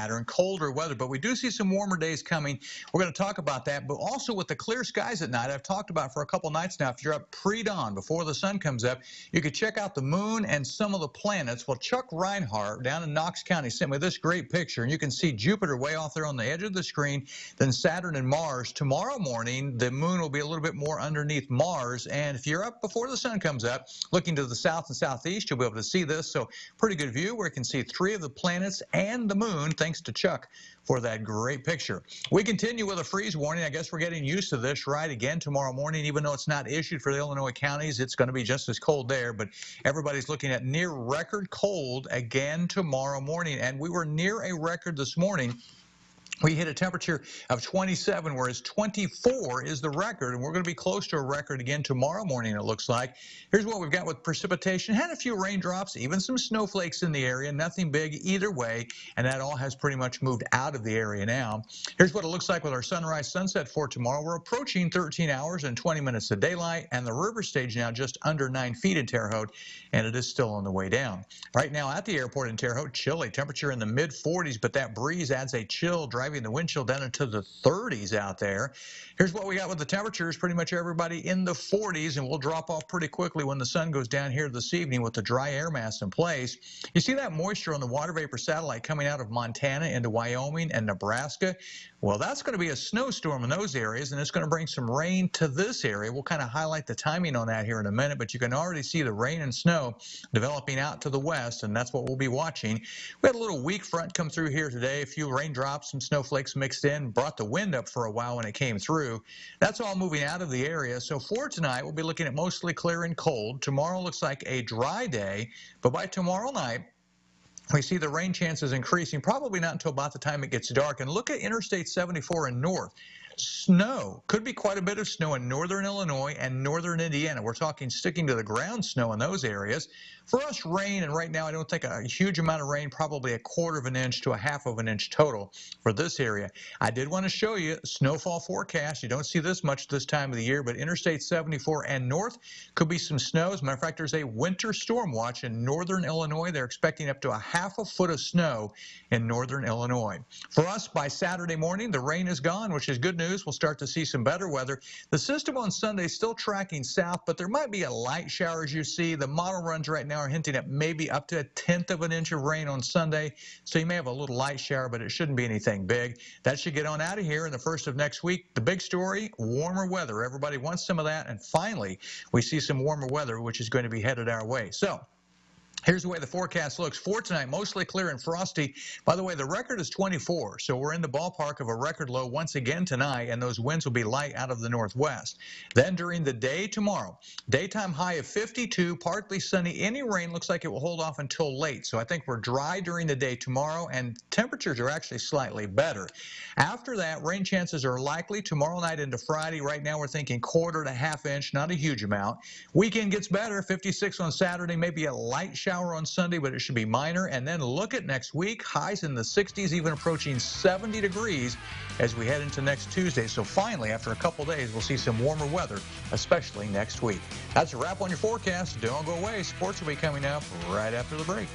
pattern, colder weather, but we do see some warmer days coming. We're going to talk about that, but also with the clear skies at night, I've talked about for a couple nights now, if you're up pre-dawn, before the sun comes up, you could check out the moon and some of the planets. Well, Chuck Reinhardt down in Knox County sent me this great picture, and you can see Jupiter way off there on the edge of the screen, then Saturn and Mars. Tomorrow morning, the moon will be a little bit more underneath Mars, and if you're up before the sun comes up, looking to the south and southeast, you'll be able to see this. So pretty good view where you can see 3 of the planets and the moon, thanks to Chuck for that great picture. We continue with a freeze warning. I guess we're getting used to this, right? Again, tomorrow morning, even though it's not issued for the Illinois counties, it's going to be just as cold there, but everybody's looking at near record cold again tomorrow morning, and we were near a record this morning. We hit a temperature of 27, whereas 24 is the record, and we're going to be close to a record again tomorrow morning, it looks like. Here's what we've got with precipitation. Had a few raindrops, even some snowflakes in the area, nothing big either way, and that all has pretty much moved out of the area now. Here's what it looks like with our sunrise sunset for tomorrow. We're approaching 13 hours and 20 minutes of daylight, and the river stage now just under 9 feet in Terre Haute, and it is still on the way down. Right now at the airport in Terre Haute, chilly, temperature in the mid-40s, but that breeze adds a chill, driving the wind chill down into the 30s out there. Here's what we got with the temperatures. Pretty much everybody in the 40s, and we'll drop off pretty quickly when the sun goes down here this evening with the dry air mass in place. You see that moisture on the water vapor satellite coming out of Montana into Wyoming and Nebraska? Well, that's going to be a snowstorm in those areas, and it's going to bring some rain to this area. We'll kind of highlight the timing on that here in a minute, but you can already see the rain and snow developing out to the west, and that's what we'll be watching. We had a little weak front come through here today, a few raindrops, some snowflakes mixed in, brought the wind up for a while when it came through. That's all moving out of the area. So for tonight, we'll be looking at mostly clear and cold. Tomorrow looks like a dry day, but by tomorrow night, we see the rain chances increasing, probably not until about the time it gets dark. And look at Interstate 74 and north. Snow, could be quite a bit of snow in northern Illinois and northern Indiana. We're talking sticking to the ground snow in those areas. For us, rain, and right now I don't think a huge amount of rain, probably 1/4 of an inch to 1/2 of an inch total for this area. I did want to show you snowfall forecast. You don't see this much this time of the year, but Interstate 74 and north could be some snow. As a matter of fact, there's a winter storm watch in northern Illinois. They're expecting up to 1/2 foot of snow in northern Illinois. For us, by Saturday morning, the rain is gone, which is good news. We'll start to see some better weather. The system on Sunday is still tracking south, but there might be a light shower as you see. The model runs right now are hinting at maybe up to 1/10 of an inch of rain on Sunday. So you may have a little light shower, but it shouldn't be anything big. That should get on out of here in the first of next week. The big story, warmer weather. Everybody wants some of that. And finally, we see some warmer weather, which is going to be headed our way. So here's the way the forecast looks for tonight, mostly clear and frosty. By the way, the record is 24, so we're in the ballpark of a record low once again tonight, and those winds will be light out of the northwest. Then during the day tomorrow, daytime high of 52, partly sunny. Any rain looks like it will hold off until late, so I think we're dry during the day tomorrow, and temperatures are actually slightly better. After that, rain chances are likely tomorrow night into Friday. Right now we're thinking 1/4 to 1/2 inch, not a huge amount. Weekend gets better, 56 on Saturday, maybe a light shower on Sunday, but it should be minor. And then look at next week, highs in the 60s, even approaching 70 degrees as we head into next Tuesday. So finally, after a couple days, we'll see some warmer weather, especially next week. That's a wrap on your forecast. Don't go away. Sports will be coming up right after the break.